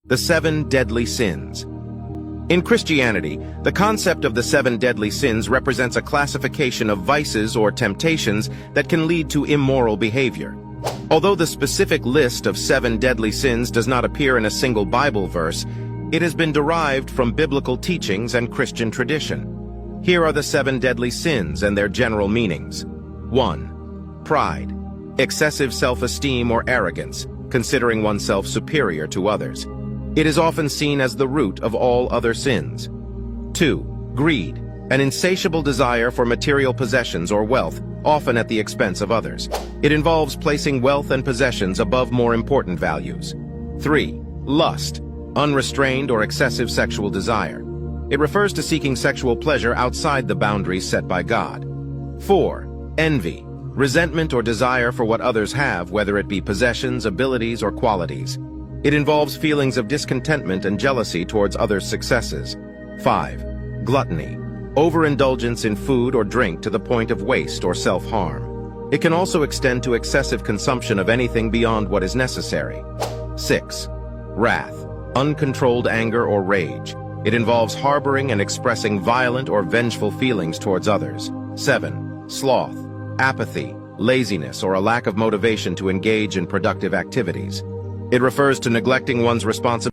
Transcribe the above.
The 7 Deadly Sins. In Christianity, the concept of the 7 deadly sins represents a classification of vices or temptations that can lead to immoral behavior. Although the specific list of 7 deadly sins does not appear in a single Bible verse, it has been derived from biblical teachings and Christian tradition. Here are the 7 deadly sins and their general meanings. 1. Pride. Excessive self-esteem or arrogance, considering oneself superior to others. It is often seen as the root of all other sins. 2. Greed. An insatiable desire for material possessions or wealth, often at the expense of others. It involves placing wealth and possessions above more important values. 3. Lust. Unrestrained or excessive sexual desire. It refers to seeking sexual pleasure outside the boundaries set by God. 4. Envy. Resentment or desire for what others have, whether it be possessions, abilities, or qualities. It involves feelings of discontentment and jealousy towards others' successes. 5. Gluttony. Overindulgence in food or drink to the point of waste or self-harm. It can also extend to excessive consumption of anything beyond what is necessary. 6. Wrath. Uncontrolled anger or rage. It involves harboring and expressing violent or vengeful feelings towards others. 7. Sloth. Apathy, laziness, or a lack of motivation to engage in productive activities. It refers to neglecting one's responsibilities